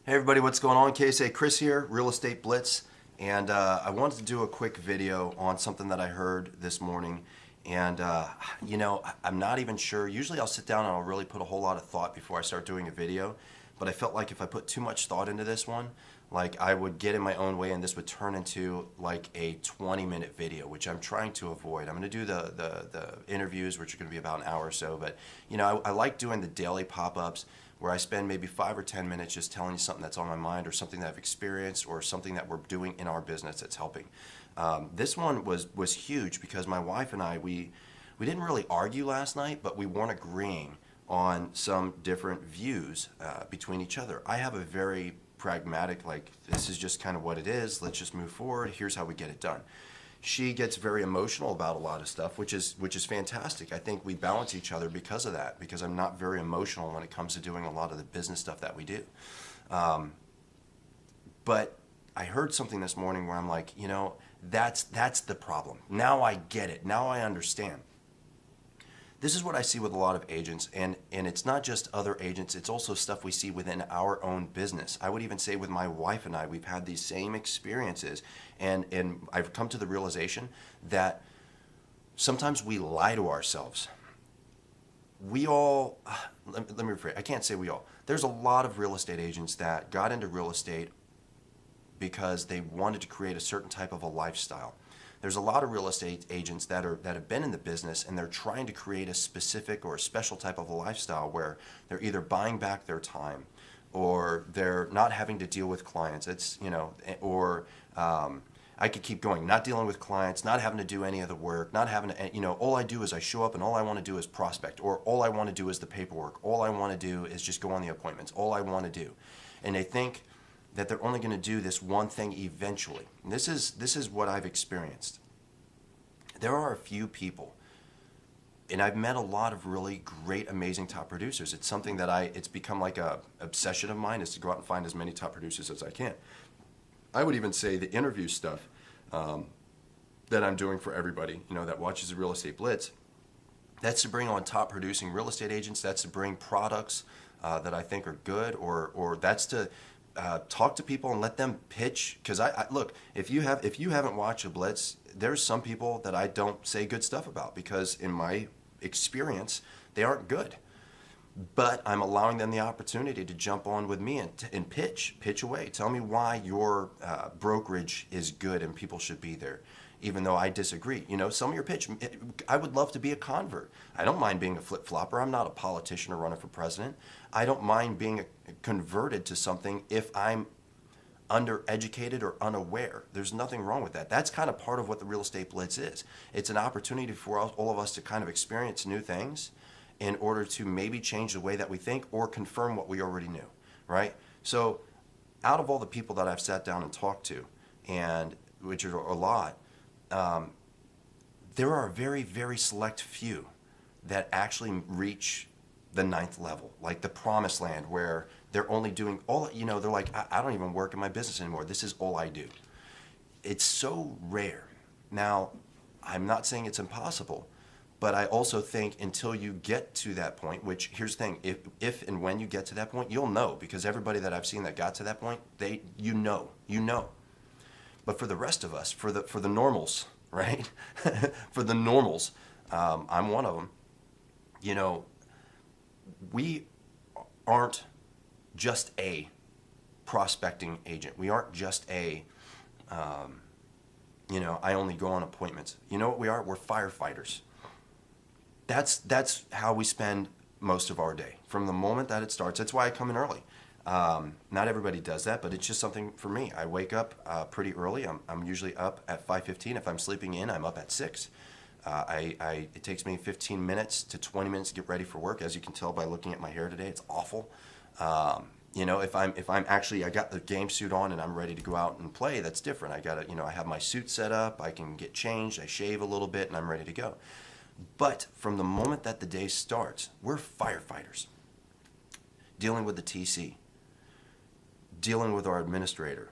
Hey everybody, what's going on? KSA Kris here, Real Estate Blitz, and I wanted to do a quick video on something that I heard this morning. And I'm not even sure. Usually I'll sit down and I'll really put a whole lot of thought before I start doing a video, but I felt like if I put too much thought into this one, like I would get in my own way and this would turn into like a 20-minute video, which I'm trying to avoid. I'm going to do the interviews, which are going to be about an hour or so, but I like doing the daily pop-ups where I spend maybe 5 or 10 minutes just telling you something that's on my mind or something that I've experienced or something that we're doing in our business that's helping. This one was huge because my wife and I, we didn't really argue last night, but we weren't agreeing on some different views between each other. I have a very pragmatic, like, this is just kind of what it is, let's just move forward, here's how we get it done. She gets very emotional about a lot of stuff, which is fantastic. I think we balance each other because of that, because I'm not very emotional when it comes to doing a lot of the business stuff that we do. But I heard something this morning where I'm like, that's the problem. Now I get it. Now I understand. This is what I see with a lot of agents, and it's not just other agents, it's also stuff we see within our own business. I would even say with my wife and I, we've had these same experiences, and I've come to the realization that sometimes we lie to ourselves. We all, let me rephrase, I can't say we all. There's a lot of real estate agents that got into real estate because they wanted to create a certain type of a lifestyle. There's a lot of real estate agents that have been in the business and they're trying to create a specific or a special type of a lifestyle where they're either buying back their time or they're not having to deal with clients. I could keep going, not dealing with clients, not having to do any of the work, not having to, all I do is I show up and all I want to do is prospect, or all I want to do is the paperwork. All I want to do is just go on the appointments. All I want to do. And they think that they're only going to do this one thing eventually. And this is what I've experienced. There are a few people, and I've met a lot of really great, amazing top producers. It's something that it's become like a obsession of mine, is to go out and find as many top producers as I can. I would even say the interview stuff that I'm doing for everybody, that watches the Real Estate Blitz, that's to bring on top producing real estate agents. That's to bring products that I think are good, or that's to talk to people and let them pitch. Because I look, if you haven't watched a Blitz, there's some people that I don't say good stuff about because in my experience they aren't good. But I'm allowing them the opportunity to jump on with me and pitch away. Tell me why your brokerage is good and people should be there, even though I disagree. Some of your pitch, I would love to be a convert. I don't mind being a flip-flopper. I'm not a politician or running for president. I don't mind being converted to something if I'm undereducated or unaware. There's nothing wrong with that. That's kind of part of what the Real Estate Blitz is. It's an opportunity for all of us to kind of experience new things in order to maybe change the way that we think or confirm what we already knew, right? So out of all the people that I've sat down and talked to, and which are a lot, there are a very, very select few that actually reach the 9th level, like the promised land, where they're only doing they're like, I don't even work in my business anymore. This is all I do. It's so rare. Now, I'm not saying it's impossible, but I also think until you get to that point, which here's the thing, if and when you get to that point, you'll know, because everybody that I've seen that got to that point, you know. But for the rest of us, for the normals, right? For the normals, I'm one of them. We aren't just a prospecting agent. We aren't just I only go on appointments. You know what we are? We're firefighters. That's how we spend most of our day, from the moment that it starts. That's why I come in early. Not everybody does that, but it's just something for me. I wake up pretty early. I'm usually up at 5:15. If I'm sleeping in, I'm up at 6. It takes me 15 minutes to 20 minutes to get ready for work. As you can tell by looking at my hair today, it's awful. If I'm actually, I got the game suit on and I'm ready to go out and play, that's different. I have my suit set up, I can get changed, I shave a little bit, and I'm ready to go. But from the moment that the day starts, we're firefighters. Dealing with the TC, dealing with our administrator,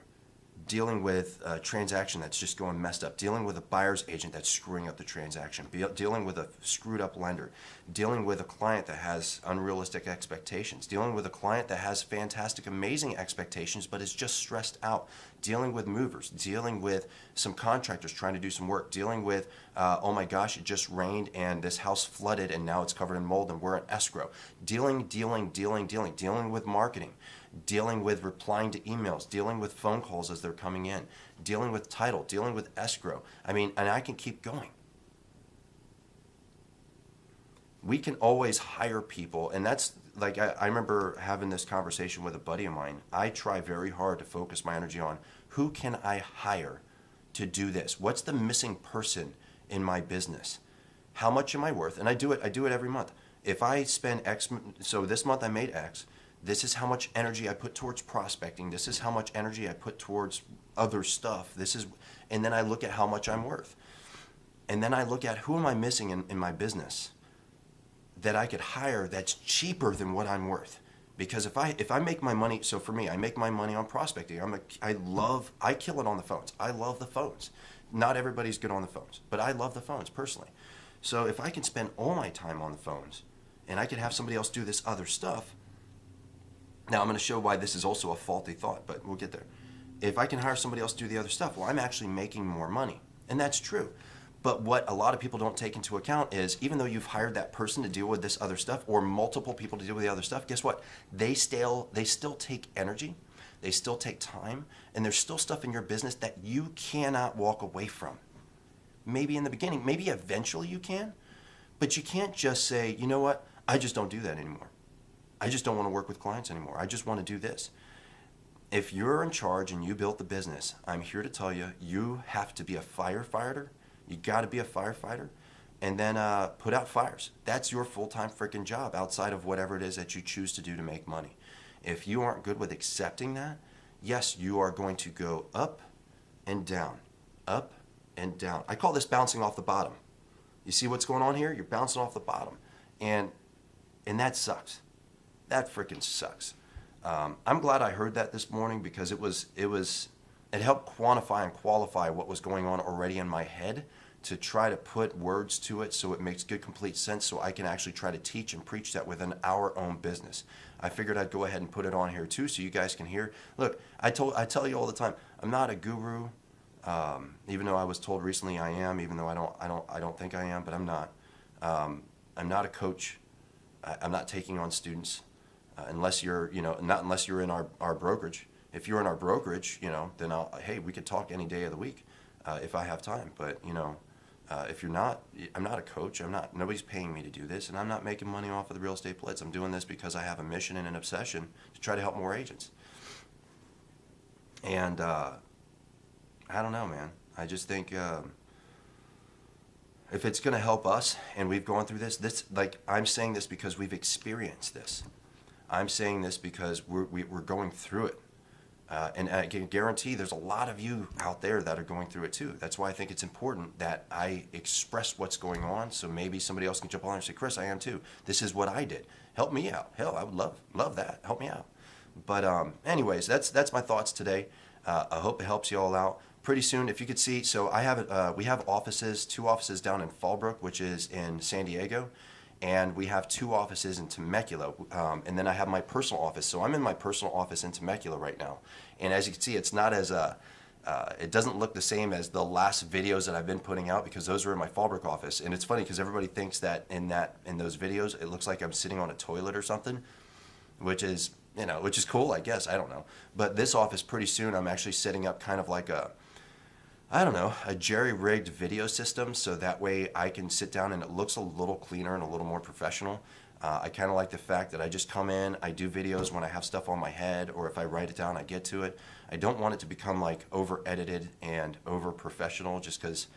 dealing with a transaction that's just going messed up, dealing with a buyer's agent that's screwing up the transaction, dealing with a screwed up lender, dealing with a client that has unrealistic expectations, dealing with a client that has fantastic, amazing expectations but is just stressed out, dealing with movers, dealing with some contractors trying to do some work, dealing with, oh my gosh, it just rained and this house flooded and now it's covered in mold and we're in escrow, dealing with marketing, dealing with replying to emails, dealing with phone calls as they're coming in, dealing with title, dealing with escrow. I mean, and I can keep going. We can always hire people, and that's like, I remember having this conversation with a buddy of mine. I try very hard to focus my energy on who can I hire to do this? What's the missing person in my business? How much am I worth? And I do it every month. If I spend X, so this month I made X, this is how much energy I put towards prospecting. This is how much energy I put towards other stuff. And then I look at how much I'm worth. And then I look at who am I missing in my business that I could hire that's cheaper than what I'm worth. Because if I make my money, so for me, I make my money on prospecting. I kill it on the phones. I love the phones. Not everybody's good on the phones, but I love the phones personally. So if I can spend all my time on the phones and I could have somebody else do this other stuff. Now, I'm going to show why this is also a faulty thought, but we'll get there. If I can hire somebody else to do the other stuff, well, I'm actually making more money. And that's true. But what a lot of people don't take into account is even though you've hired that person to deal with this other stuff or multiple people to deal with the other stuff, guess what? They still take energy, they still take time, and there's still stuff in your business that you cannot walk away from. Maybe in the beginning, maybe eventually you can, but you can't just say, you know what, I just don't do that anymore. I just don't want to work with clients anymore. I just want to do this. If you're in charge and you built the business, I'm here to tell you, you have to be a firefighter. You got to be a firefighter and then put out fires. That's your full-time freaking job outside of whatever it is that you choose to do to make money. If you aren't good with accepting that, yes, you are going to go up and down, up and down. I call this bouncing off the bottom. You see what's going on here? You're bouncing off the bottom. And that sucks. That freaking sucks. I'm glad I heard that this morning because it helped quantify and qualify what was going on already in my head to try to put words to it so it makes good, complete sense so I can actually try to teach and preach that within our own business. I figured I'd go ahead and put it on here too so you guys can hear. Look, I tell you all the time, I'm not a guru, even though I was told recently I am, even though I don't think I am, but I'm not. I'm not a coach. I'm not taking on students. Unless you're, not unless you're in our brokerage. If you're in our brokerage, then hey, we could talk any day of the week if I have time. But, if you're not, I'm not a coach. Nobody's paying me to do this, and I'm not making money off of the Real Estate Blitz. I'm doing this because I have a mission and an obsession to try to help more agents. And I don't know, man. I just think if it's going to help us, and we've gone through this, like I'm saying this because we've experienced this. I'm saying this because we're going through it. And I can guarantee there's a lot of you out there that are going through it too. That's why I think it's important that I express what's going on so maybe somebody else can jump on and say, Chris, I am too. This is what I did. Help me out. Hell, I would love that. Help me out. But anyways, that's my thoughts today. I hope it helps you all out. Pretty soon, if you could see, so we have two offices down in Fallbrook, which is in San Diego. And we have 2 offices in Temecula, and then I have my personal office. So I'm in my personal office in Temecula right now. And as you can see, it's not as it doesn't look the same as the last videos that I've been putting out because those are in my Fallbrook office. And it's funny because everybody thinks that in those videos it looks like I'm sitting on a toilet or something, which is cool, I guess. I don't know. But this office, pretty soon, I'm actually setting up kind of like a jerry-rigged video system so that way I can sit down and it looks a little cleaner and a little more professional. I kind of like the fact that I just come in, I do videos when I have stuff on my head or if I write it down, I get to it. I don't want it to become like over-edited and over-professional just because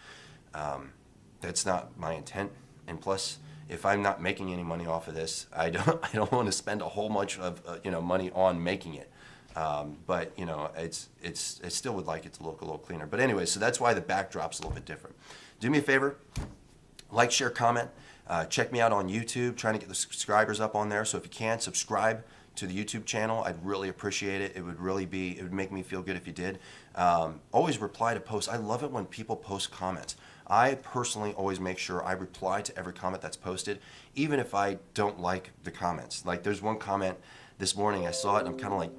that's not my intent. And plus, if I'm not making any money off of this, I don't want to spend a whole bunch of money on making it. But I still would like it to look a little cleaner. But anyway, so that's why the backdrop's a little bit different. Do me a favor, like, share, comment. Check me out on YouTube, trying to get the subscribers up on there. So if you can, subscribe to the YouTube channel, I'd really appreciate it. It would make me feel good if you did. Always reply to posts. I love it when people post comments. I personally always make sure I reply to every comment that's posted, even if I don't like the comments. Like there's one comment this morning, I saw it and I'm kind of like,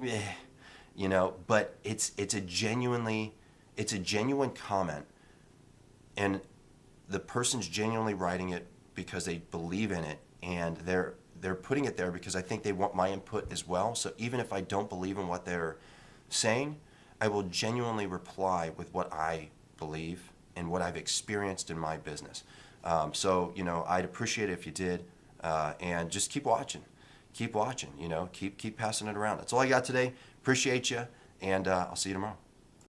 but it's a genuine comment, and the person's genuinely writing it because they believe in it, and they're putting it there because I think they want my input as well. So even if I don't believe in what they're saying, I will genuinely reply with what I believe and what I've experienced in my business. So I'd appreciate it if you did, and just keep watching, keep passing it around. That's all I got today. Appreciate you, and I'll see you tomorrow.